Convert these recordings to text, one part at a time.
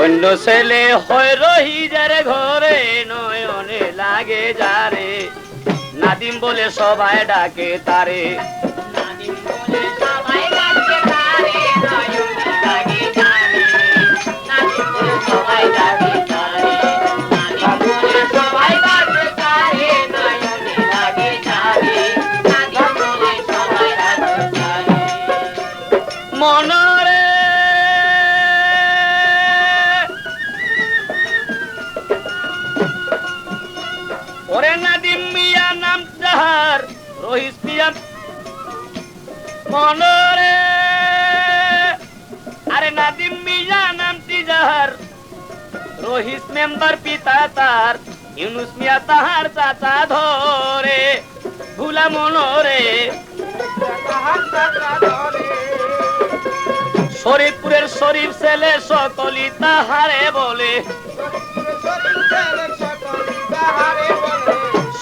অন্য ছেলে হয় রহিজার ঘরে নয়নে লাগে যারে নাদিম বলে সবাই ডাকে তারে নাদিম বলে সবাই ডাকে তারে নয়নে লাগে যারে নাদিম বলে সবাই ডাকে তারে নাদিম বলে সবাই ডাকে তারে নয়নে লাগে যারে নাদিম বলে সবাই ডাকে তারে মনরে ওরে নাদিম মিয়া নাম যাহার রহিস মিয়া মনরে আরে নাদিম মিয়া নামটি যাহার রহিস মেম্বার পিতা তার ইউনুস মিয়া তাহার চাচা ধরে ভুলা মনরে শরীফপুরের শরীফ ছেলে সকলি তাহারে বলে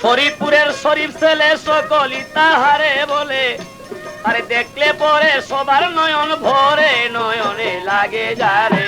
শরীফপুরের শরীফ ছেলে সকলি তাহারে বলে আরে দেখলে পরে সবার নয়ন ভরে নয়নে লাগে যারে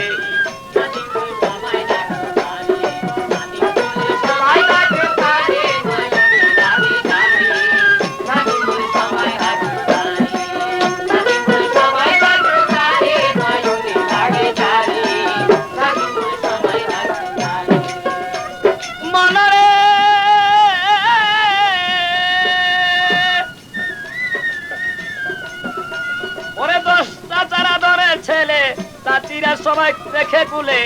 সবাই দেখে কুলে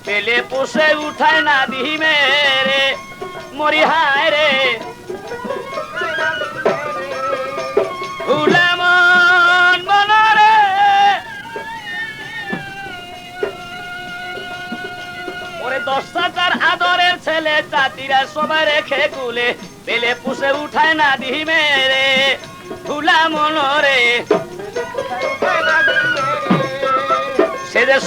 পেলে পোষে উঠায় না দিমে রে মরি হায় রে ভুলামন মনরে ওরে 10,000 আদরের ছেলে জাতিরা সবাই রেখে কুলে পেলে পোষে উঠায় না দিমে রে ভুলামন রে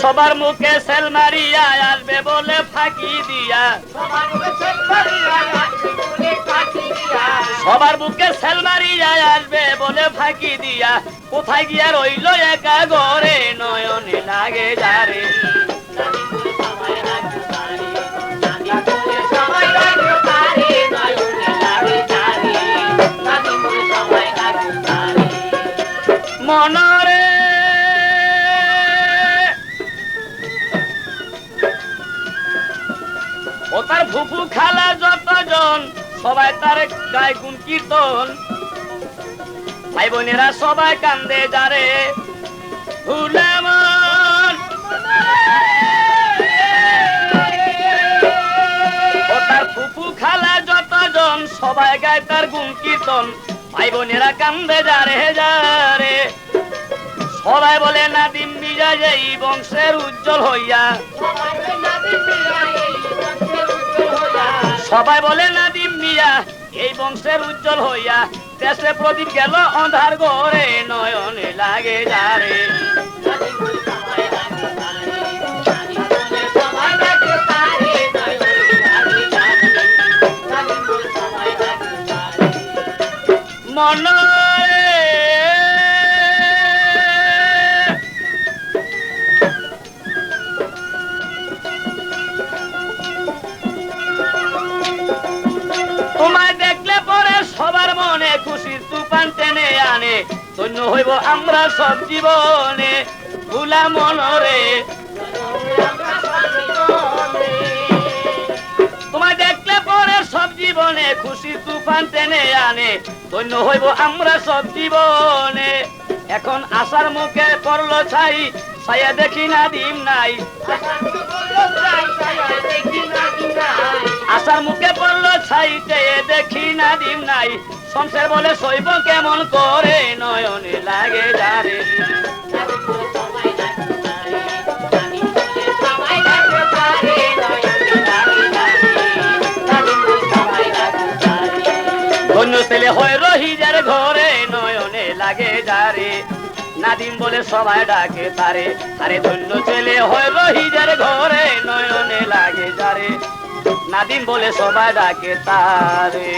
সবার মুখে সেল মারিয়া আসবে বলে ফাঁকি দিয়া সবার মুখে সেল মারিয়া আসবে বলে ফাঁকি দিয়া কোথায় গিয়া রইল একা ঘরে নয়নে লাগে যারে মনরে ও তার ফুফু খালা যতজন সবাই তার গায়ে গুণ কীর্তন ভাই বোনেরা সবাই কান্দে যারে ভুলামন ও তার ফুফু খালা যতজন সবাই গায়ে তার গুণ কীর্তন ভাই বোনেরা কান্দে যারে যারে সবাই বলে নাদিম মিয়া এই বংশের উজ্জ্বল হইয়া সবাই বলে নাদিম মিয়া এই বংশের উজ্জ্বল হইয়া দেশে প্রদীপ গেল অন্ধার ঘরে নয়নে লাগে যারে মনরে তোমায় দেখলে পরে সবার মনে খুশির তুফান টেনে আনে ধন্য হইব আমরা সব জীবনে ভুলা মনরে তোমায় দেখলে পরে সব জীবনে খুশির তুফান টেনে আনে ধন্য হইব আমরা সব জীবনে এখন আশার মুখে পড়লো ছাই ছায়া দেখি নাদিম নাই আশার মুখে পড়লো ছাই চেয়ে দেখি নাদিম নাই সংসার বলে সইব কেমন করে নয়নে লাগে যারে ধন্য ছেলে হয় রহিজার ঘরে নয়নে লাগে যারে নাদিম বলে সবাই ডাকে তারে আরে ধন্য ছেলে হয় রহিজার ঘরে নয়নে লাগে যারে নাদিম বলে সবাই ডাকে তারে।